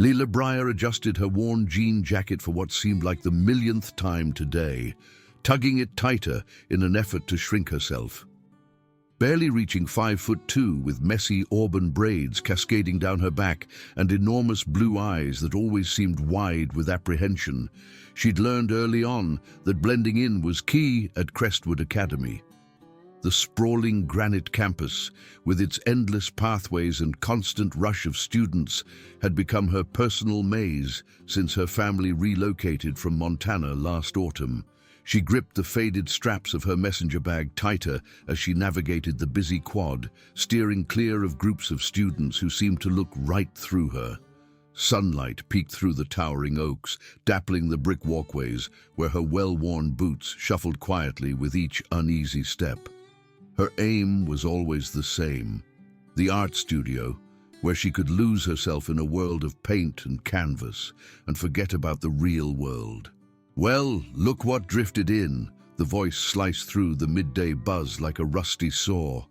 Leela Breyer adjusted her worn jean jacket for what seemed like the millionth time today, tugging it tighter in an effort to shrink herself. Barely reaching 5'2", with messy auburn braids cascading down her back and enormous blue eyes that always seemed wide with apprehension, she'd learned early on that blending in was key at Crestwood Academy. The sprawling granite campus, with its endless pathways and constant rush of students, had become her personal maze since her family relocated from Montana last autumn. She gripped the faded straps of her messenger bag tighter as she navigated the busy quad, steering clear of groups of students who seemed to look right through her. Sunlight peeked through the towering oaks, dappling the brick walkways where her well-worn boots shuffled quietly with each uneasy step. Her aim was always the same: the art studio, where she could lose herself in a world of paint and canvas and forget about the real world. "Well, look what drifted in," the voice sliced through the midday buzz like a rusty saw.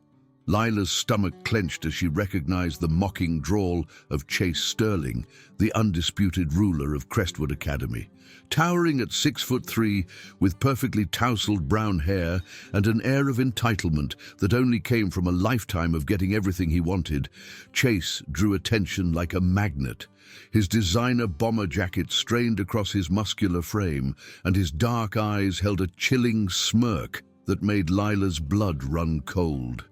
Lila's stomach clenched as she recognized the mocking drawl of Chase Sterling, the undisputed ruler of Crestwood Academy. Towering at 6'3", with perfectly tousled brown hair and an air of entitlement that only came from a lifetime of getting everything he wanted, Chase drew attention like a magnet. His designer bomber jacket strained across his muscular frame, and his dark eyes held a chilling smirk that made Lila's blood run cold.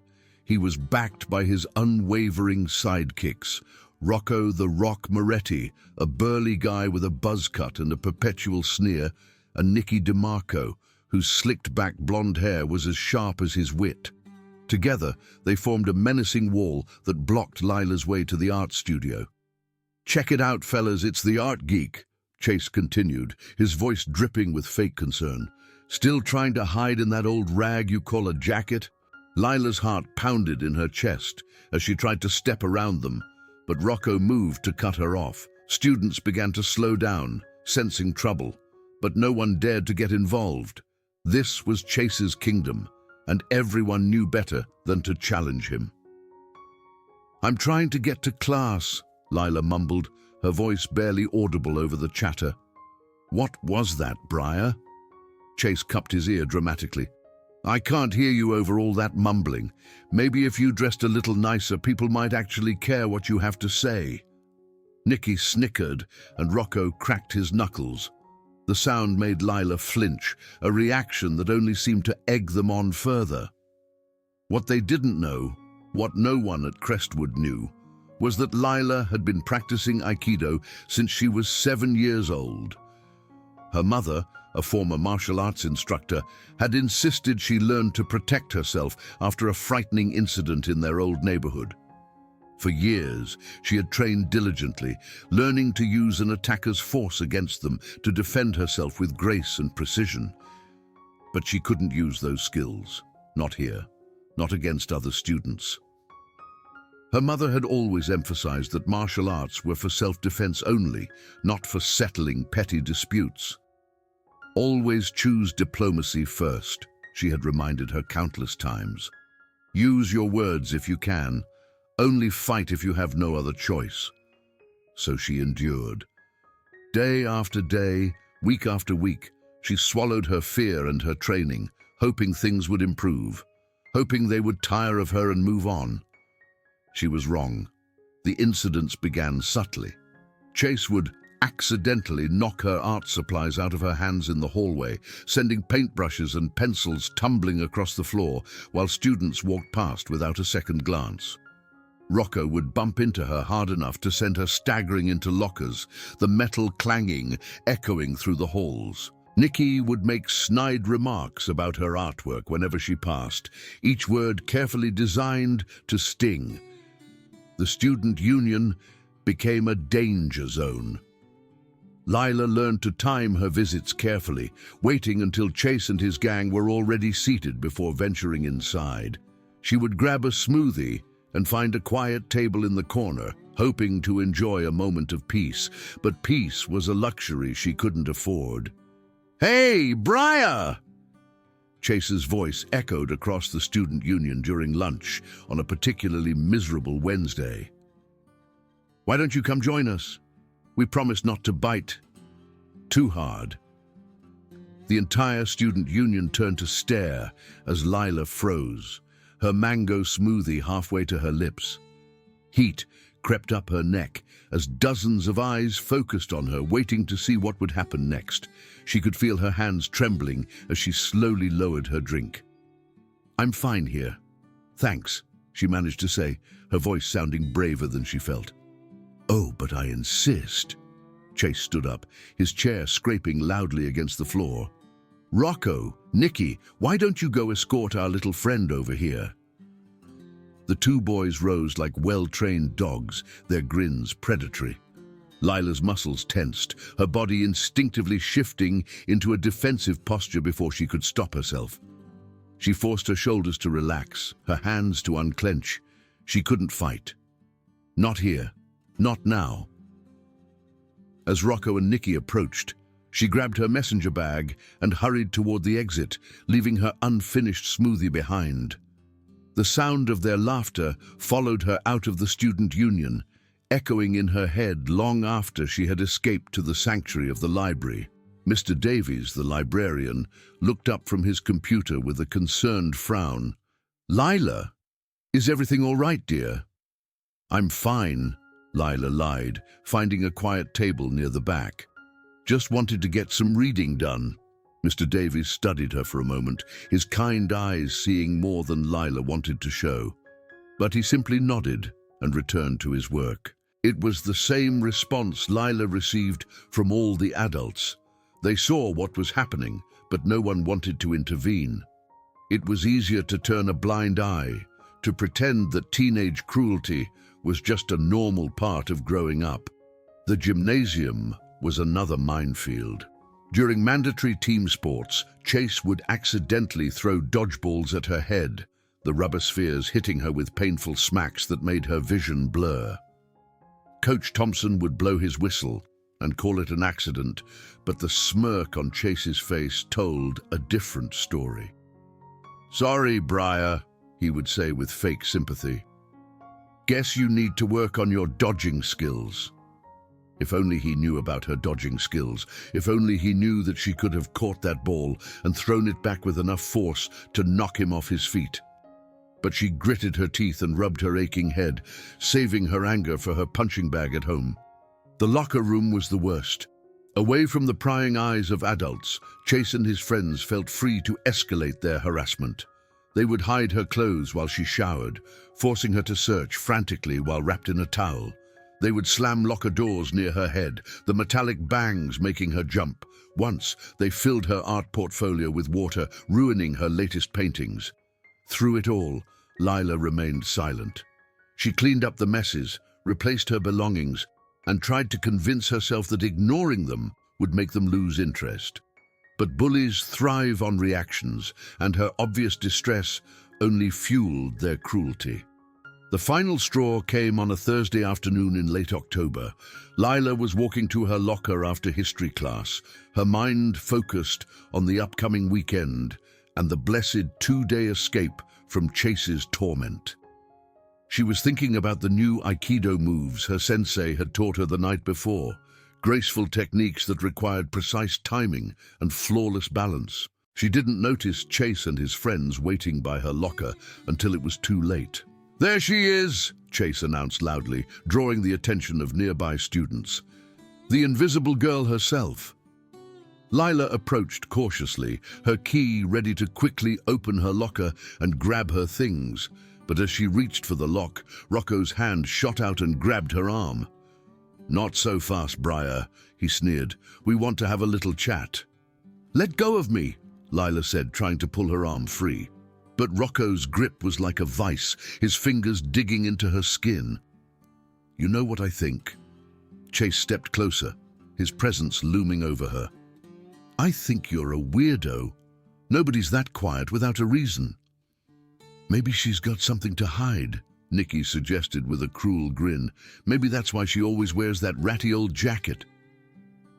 He was backed by his unwavering sidekicks: Rocco the Rock Moretti, a burly guy with a buzz cut and a perpetual sneer, and Nicky DeMarco, whose slicked-back blonde hair was as sharp as his wit. Together, they formed a menacing wall that blocked Lila's way to the art studio. "Check it out, fellas, it's the art geek," Chase continued, his voice dripping with fake concern. "Still trying to hide in that old rag you call a jacket?" Lila's heart pounded in her chest as she tried to step around them, but Rocco moved to cut her off. Students began to slow down, sensing trouble, but no one dared to get involved. This was Chase's kingdom, and everyone knew better than to challenge him. "I'm trying to get to class," Lila mumbled, her voice barely audible over the chatter. "What was that, Breyer?" Chase cupped his ear dramatically. "I can't hear you over all that mumbling. Maybe if you dressed a little nicer, people might actually care what you have to say." Nicky snickered, and Rocco cracked his knuckles. The sound made Lila flinch, a reaction that only seemed to egg them on further. What they didn't know, what no one at Crestwood knew, was that Lila had been practicing Aikido since she was 7 years old. Her mother, a former martial arts instructor, had insisted she learn to protect herself after a frightening incident in their old neighborhood. For years, she had trained diligently, learning to use an attacker's force against them to defend herself with grace and precision. But she couldn't use those skills. Not here. Not against other students. Her mother had always emphasized that martial arts were for self-defense only, not for settling petty disputes. "Always choose diplomacy first," she had reminded her countless times. "Use your words if you can. Only fight if you have no other choice." So she endured. Day after day, week after week, she swallowed her fear and her training, hoping things would improve, hoping they would tire of her and move on. She was wrong. The incidents began subtly. Chase would accidentally knock her art supplies out of her hands in the hallway, sending paintbrushes and pencils tumbling across the floor while students walked past without a second glance. Rocco would bump into her hard enough to send her staggering into lockers, the metal clanging, echoing through the halls. Nicky would make snide remarks about her artwork whenever she passed, each word carefully designed to sting. The student union became a danger zone. Lila learned to time her visits carefully, waiting until Chase and his gang were already seated before venturing inside. She would grab a smoothie and find a quiet table in the corner, hoping to enjoy a moment of peace, but peace was a luxury she couldn't afford. "Hey, Breyer!" Chase's voice echoed across the student union during lunch on a particularly miserable Wednesday. "Why don't you come join us?" We promise not to bite too hard." The entire student union turned to stare as Lila froze, her mango smoothie halfway to her lips. Heat crept up her neck as dozens of eyes focused on her, waiting to see what would happen next. She could feel her hands trembling as she slowly lowered her drink. "I'm fine here. Thanks," she managed to say, her voice sounding braver than she felt. "Oh, but I insist." Chase stood up, his chair scraping loudly against the floor. "Rocco, Nikki, why don't you go escort our little friend over here?" The two boys rose like well-trained dogs, their grins predatory. Lila's muscles tensed, her body instinctively shifting into a defensive posture before she could stop herself. She forced her shoulders to relax, her hands to unclench. She couldn't fight. Not here. Not now. As Rocco and Nikki approached, she grabbed her messenger bag and hurried toward the exit, leaving her unfinished smoothie behind. The sound of their laughter followed her out of the student union, echoing in her head long after she had escaped to the sanctuary of the library. Mr. Davies, the librarian, looked up from his computer with a concerned frown. "Lila, is everything all right, dear?" "I'm fine," Lila lied, finding a quiet table near the back. "Just wanted to get some reading done." Mr. Davies studied her for a moment, his kind eyes seeing more than Lila wanted to show. But he simply nodded and returned to his work. It was the same response Lila received from all the adults. They saw what was happening, but no one wanted to intervene. It was easier to turn a blind eye, to pretend that teenage cruelty was just a normal part of growing up. The gymnasium was another minefield. During mandatory team sports, Chase would accidentally throw dodgeballs at her head, the rubber spheres hitting her with painful smacks that made her vision blur. Coach Thompson would blow his whistle and call it an accident, but the smirk on Chase's face told a different story. "Sorry, Briar," he would say with fake sympathy. "Guess you need to work on your dodging skills." If only he knew about her dodging skills. If only he knew that she could have caught that ball and thrown it back with enough force to knock him off his feet. But she gritted her teeth and rubbed her aching head, saving her anger for her punching bag at home. The locker room was the worst. Away from the prying eyes of adults, Chase and his friends felt free to escalate their harassment. They would hide her clothes while she showered, forcing her to search frantically while wrapped in a towel. They would slam locker doors near her head, the metallic bangs making her jump. Once, they filled her art portfolio with water, ruining her latest paintings. Through it all, Lila remained silent. She cleaned up the messes, replaced her belongings, and tried to convince herself that ignoring them would make them lose interest. But bullies thrive on reactions, and her obvious distress only fueled their cruelty. The final straw came on a Thursday afternoon in late October. Lila was walking to her locker after history class, her mind focused on the upcoming weekend and the blessed two-day escape from Chase's torment. She was thinking about the new Aikido moves her sensei had taught her the night before, graceful techniques that required precise timing and flawless balance. She didn't notice Chase and his friends waiting by her locker until it was too late. "There she is," Chase announced loudly, drawing the attention of nearby students. "The invisible girl herself." Lila approached cautiously, her key ready to quickly open her locker and grab her things. But as she reached for the lock, Rocco's hand shot out and grabbed her arm. "Not so fast, Briar," he sneered. "We want to have a little chat." "Let go of me," Lila said, trying to pull her arm free. But Rocco's grip was like a vice, his fingers digging into her skin. "You know what I think?" Chase stepped closer, his presence looming over her. "I think you're a weirdo. Nobody's that quiet without a reason." "Maybe she's got something to hide," Nikki suggested with a cruel grin. "Maybe that's why she always wears that ratty old jacket."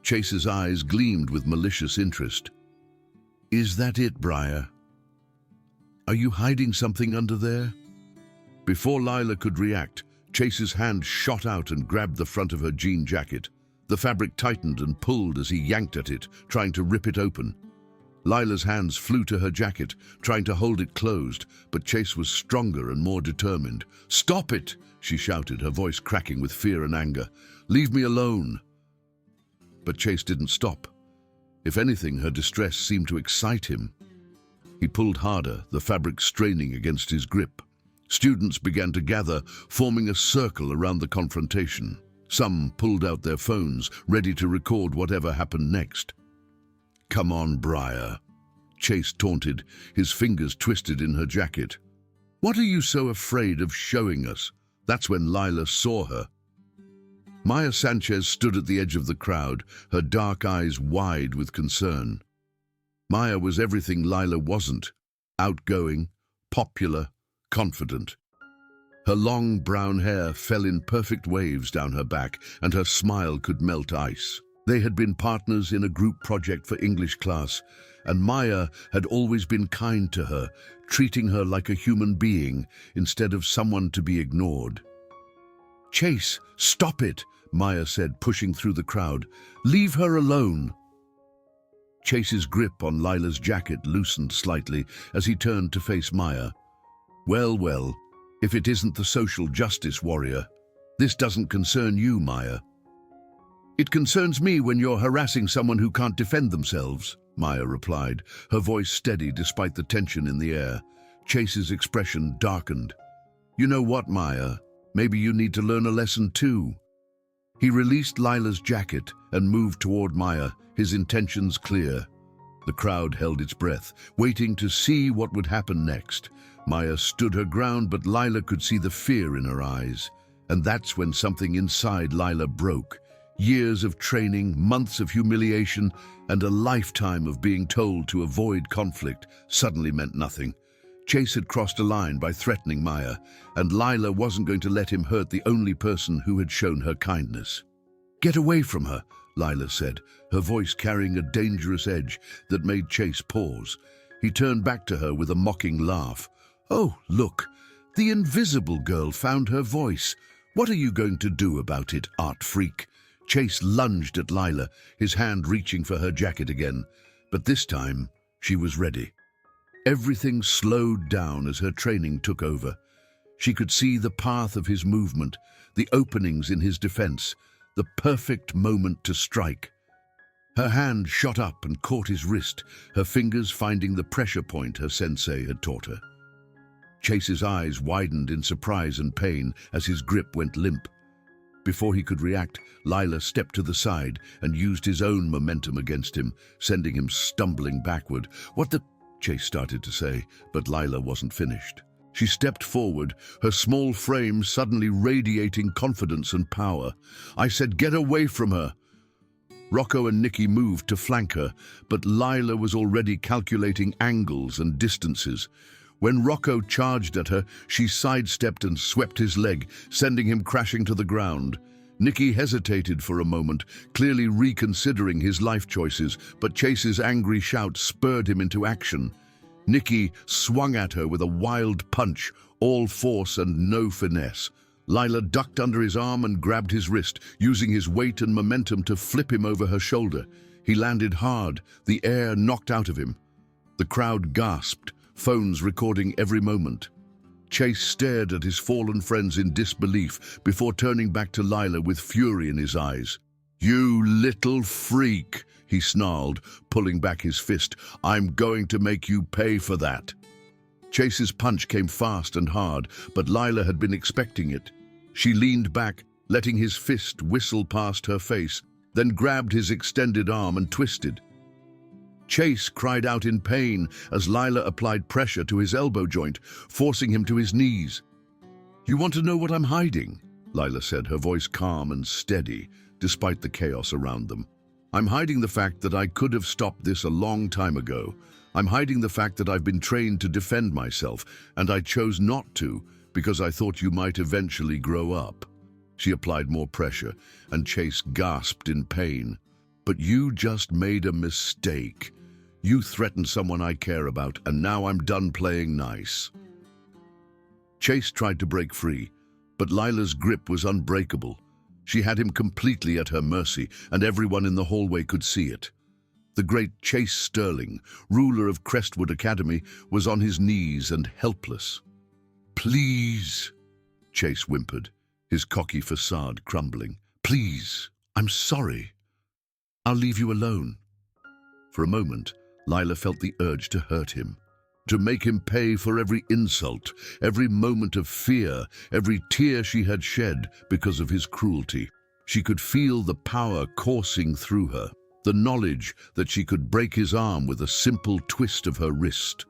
Chase's eyes gleamed with malicious interest. "Is that it, Briar? Are you hiding something under there?" Before Lila could react, Chase's hand shot out and grabbed the front of her jean jacket. The fabric tightened and pulled as he yanked at it, trying to rip it open. Lila's hands flew to her jacket, trying to hold it closed, but Chase was stronger and more determined. "Stop it!" she shouted, her voice cracking with fear and anger. "Leave me alone!" But Chase didn't stop. If anything, her distress seemed to excite him. He pulled harder, the fabric straining against his grip. Students began to gather, forming a circle around the confrontation. Some pulled out their phones, ready to record whatever happened next. "Come on, Briar," Chase taunted, his fingers twisted in her jacket. "What are you so afraid of showing us?" That's when Lila saw her. Maya Sanchez stood at the edge of the crowd, her dark eyes wide with concern. Maya was everything Lila wasn't: outgoing, popular, confident. Her long brown hair fell in perfect waves down her back, and her smile could melt ice. They had been partners in a group project for English class, and Maya had always been kind to her, treating her like a human being instead of someone to be ignored. "Chase, stop it," Maya said, pushing through the crowd. "Leave her alone." Chase's grip on Lila's jacket loosened slightly as he turned to face Maya. Well, if it isn't the social justice warrior. This doesn't concern you, Maya." "It concerns me when you're harassing someone who can't defend themselves," Maya replied, her voice steady despite the tension in the air. Chase's expression darkened. "You know what, Maya? Maybe you need to learn a lesson too." He released Lila's jacket and moved toward Maya, his intentions clear. The crowd held its breath, waiting to see what would happen next. Maya stood her ground, but Lila could see the fear in her eyes. And that's when something inside Lila broke. Years of training, months of humiliation, and a lifetime of being told to avoid conflict suddenly meant nothing. Chase had crossed a line by threatening Maya, and Lila wasn't going to let him hurt the only person who had shown her kindness. "Get away from her," Lila said, her voice carrying a dangerous edge that made Chase pause. He turned back to her with a mocking laugh. "Oh, look, the invisible girl found her voice. What are you going to do about it, art freak?" Chase lunged at Lila, his hand reaching for her jacket again. But this time, she was ready. Everything slowed down as her training took over. She could see the path of his movement, the openings in his defense, the perfect moment to strike. Her hand shot up and caught his wrist, her fingers finding the pressure point her sensei had taught her. Chase's eyes widened in surprise and pain as his grip went limp. Before he could react, Lila stepped to the side and used his own momentum against him, sending him stumbling backward. "What the—" Chase started to say, but Lila wasn't finished. She stepped forward, her small frame suddenly radiating confidence and power. "I said get away from her!" Rocco and Nikki moved to flank her, but Lila was already calculating angles and distances. When Rocco charged at her, she sidestepped and swept his leg, sending him crashing to the ground. Nikki hesitated for a moment, clearly reconsidering his life choices, but Chase's angry shout spurred him into action. Nikki swung at her with a wild punch, all force and no finesse. Lila ducked under his arm and grabbed his wrist, using his weight and momentum to flip him over her shoulder. He landed hard, the air knocked out of him. The crowd gasped, phones recording every moment. Chase stared at his fallen friends in disbelief before turning back to Lila with fury in his eyes. "You little freak," he snarled, pulling back his fist. "I'm going to make you pay for that." Chase's punch came fast and hard, but Lila had been expecting it. She leaned back, letting his fist whistle past her face, then grabbed his extended arm and twisted. Chase cried out in pain as Lila applied pressure to his elbow joint, forcing him to his knees. "You want to know what I'm hiding?" Lila said, her voice calm and steady, despite the chaos around them. "I'm hiding the fact that I could have stopped this a long time ago. I'm hiding the fact that I've been trained to defend myself, and I chose not to because I thought you might eventually grow up." She applied more pressure, and Chase gasped in pain. "But you just made a mistake. You threatened someone I care about, and now I'm done playing nice." Chase tried to break free, but Lila's grip was unbreakable. She had him completely at her mercy, and everyone in the hallway could see it. The great Chase Sterling, ruler of Crestwood Academy, was on his knees and helpless. "Please," Chase whimpered, his cocky facade crumbling. "Please, I'm sorry. I'll leave you alone." For a moment, Lila felt the urge to hurt him, to make him pay for every insult, every moment of fear, every tear she had shed because of his cruelty. She could feel the power coursing through her, the knowledge that she could break his arm with a simple twist of her wrist.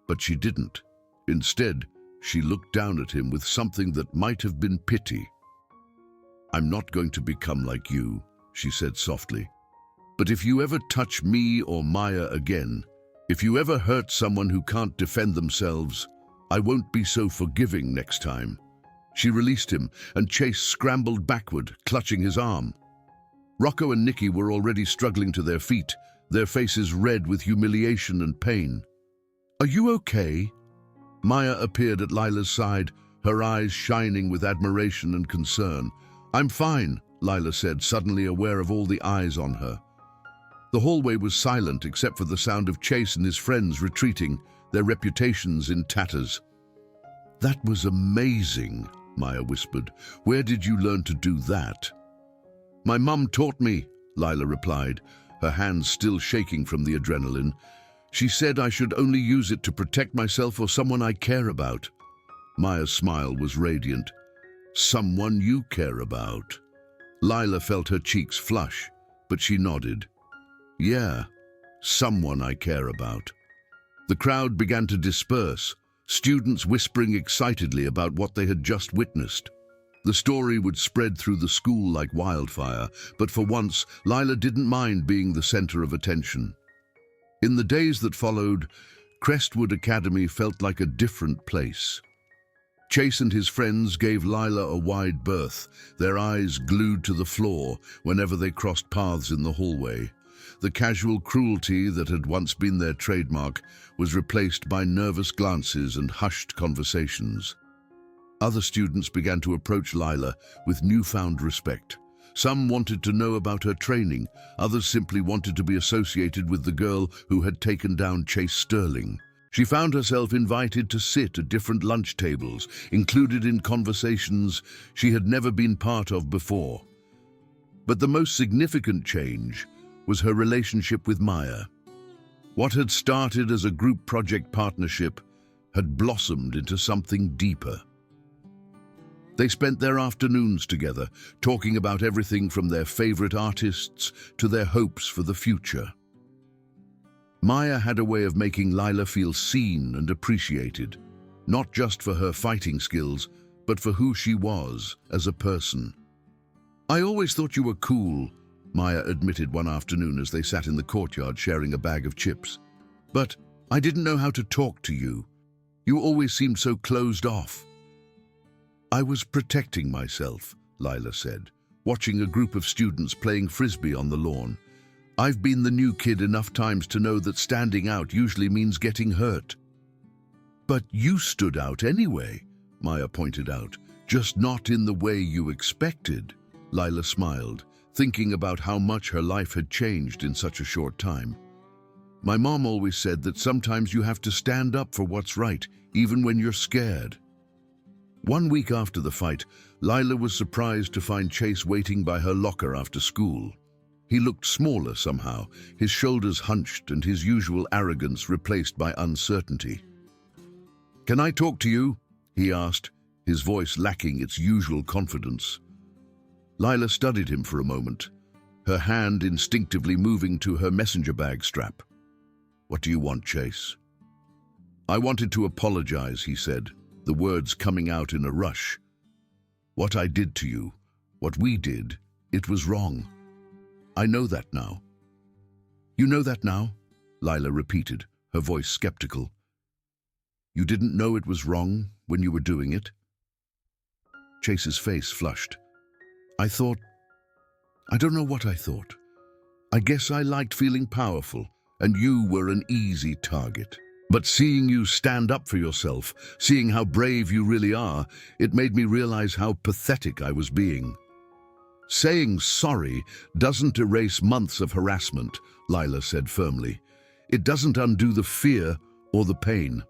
But she didn't. Instead, she looked down at him with something that might have been pity. "I'm not going to become like you," she said softly. "But if you ever touch me or Maya again, if you ever hurt someone who can't defend themselves, I won't be so forgiving next time." She released him, and Chase scrambled backward, clutching his arm. Rocco and Nikki were already struggling to their feet, their faces red with humiliation and pain. "Are you okay?" Maya appeared at Lila's side, her eyes shining with admiration and concern. "I'm fine," Lila said, suddenly aware of all the eyes on her. The hallway was silent except for the sound of Chase and his friends retreating, their reputations in tatters. "That was amazing," Maya whispered. "Where did you learn to do that?" "My mum taught me," Lila replied, her hands still shaking from the adrenaline. "She said I should only use it to protect myself or someone I care about." Maya's smile was radiant. "Someone you care about?" Lila felt her cheeks flush, but she nodded. "Yeah, someone I care about." The crowd began to disperse, students whispering excitedly about what they had just witnessed. The story would spread through the school like wildfire, but for once, Lila didn't mind being the center of attention. In the days that followed, Crestwood Academy felt like a different place. Chase and his friends gave Lila a wide berth, their eyes glued to the floor whenever they crossed paths in the hallway. The casual cruelty that had once been their trademark was replaced by nervous glances and hushed conversations. Other students began to approach Lila with newfound respect. Some wanted to know about her training, others simply wanted to be associated with the girl who had taken down Chase Sterling. She found herself invited to sit at different lunch tables, included in conversations she had never been part of before. But the most significant change was her relationship with Maya. What had started as a group project partnership had blossomed into something deeper. They spent their afternoons together, talking about everything from their favorite artists to their hopes for the future. Maya had a way of making Lila feel seen and appreciated, not just for her fighting skills, but for who she was as a person. "I always thought you were cool," Maya admitted one afternoon as they sat in the courtyard sharing a bag of chips. "But I didn't know how to talk to you. You always seemed so closed off." "I was protecting myself," Lila said, watching a group of students playing frisbee on the lawn. "I've been the new kid enough times to know that standing out usually means getting hurt." "But you stood out anyway," Maya pointed out, "just not in the way you expected." Lila smiled, thinking about how much her life had changed in such a short time. "My mom always said that sometimes you have to stand up for what's right, even when you're scared." 1 week after the fight, Lila was surprised to find Chase waiting by her locker after school. He looked smaller somehow, his shoulders hunched and his usual arrogance replaced by uncertainty. "Can I talk to you?" he asked, his voice lacking its usual confidence. Lila studied him for a moment, her hand instinctively moving to her messenger bag strap. "What do you want, Chase?" "I wanted to apologize," he said, the words coming out in a rush. "What I did to you, what we did, it was wrong. I know that now." "You know that now?" Lila repeated, her voice skeptical. "You didn't know it was wrong when you were doing it?" Chase's face flushed. I don't know what I thought. I guess I liked feeling powerful, and you were an easy target. But seeing you stand up for yourself, seeing how brave you really are, it made me realize how pathetic I was being." Saying sorry doesn't erase months of harassment, Lila said firmly. It doesn't undo the fear or the pain.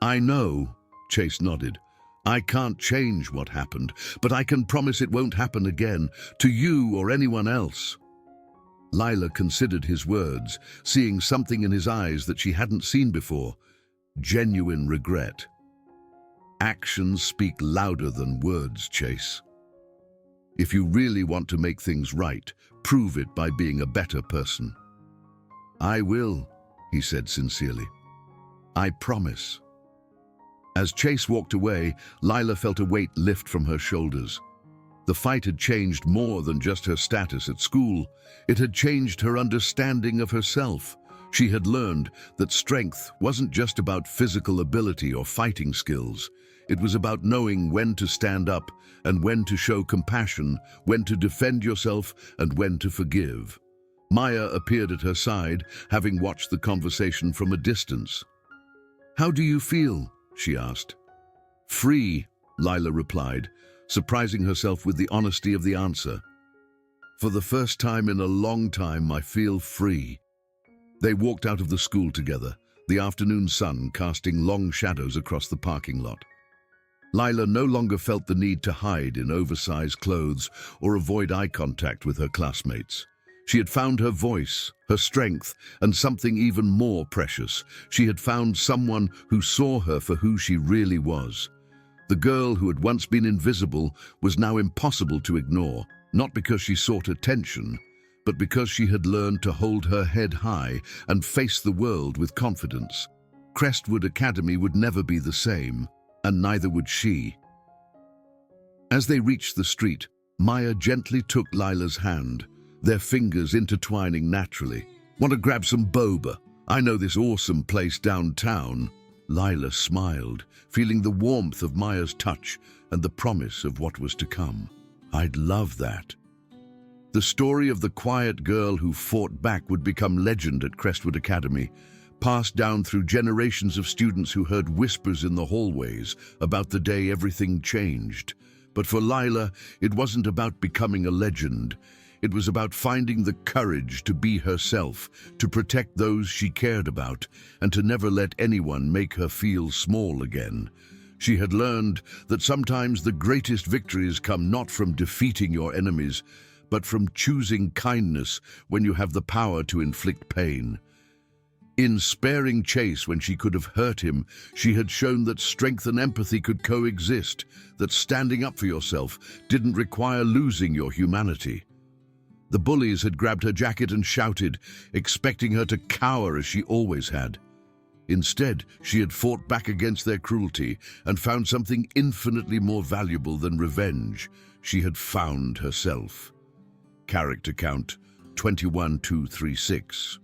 I know, Chase nodded. I can't change what happened, but I can promise it won't happen again, to you or anyone else. Lila considered his words, seeing something in his eyes that she hadn't seen before. Genuine regret. Actions speak louder than words, Chase. If you really want to make things right, prove it by being a better person. I will, he said sincerely. I promise. As Chase walked away, Lila felt a weight lift from her shoulders. The fight had changed more than just her status at school. It had changed her understanding of herself. She had learned that strength wasn't just about physical ability or fighting skills. It was about knowing when to stand up and when to show compassion, when to defend yourself and when to forgive. Maya appeared at her side, having watched the conversation from a distance. "How do you feel?" she asked. "Free," Lila replied, surprising herself with the honesty of the answer. "For the first time in a long time, I feel free." They walked out of the school together, the afternoon sun casting long shadows across the parking lot. Lila no longer felt the need to hide in oversized clothes or avoid eye contact with her classmates. She had found her voice, her strength, and something even more precious. She had found someone who saw her for who she really was. The girl who had once been invisible was now impossible to ignore, not because she sought attention, but because she had learned to hold her head high and face the world with confidence. Crestwood Academy would never be the same, and neither would she. As they reached the street, Maya gently took Lila's hand, their fingers intertwining naturally. "Want to grab some boba? I know this awesome place downtown." Lila smiled, feeling the warmth of Maya's touch and the promise of what was to come. "I'd love that." The story of the quiet girl who fought back would become legend at Crestwood Academy, passed down through generations of students who heard whispers in the hallways about the day everything changed. But for Lila, it wasn't about becoming a legend. It was about finding the courage to be herself, to protect those she cared about, and to never let anyone make her feel small again. She had learned that sometimes the greatest victories come not from defeating your enemies, but from choosing kindness when you have the power to inflict pain. In sparing Chase when she could have hurt him, she had shown that strength and empathy could coexist, that standing up for yourself didn't require losing your humanity. The bullies had grabbed her jacket and shouted, expecting her to cower as she always had. Instead, she had fought back against their cruelty and found something infinitely more valuable than revenge. She had found herself. Character count 21236.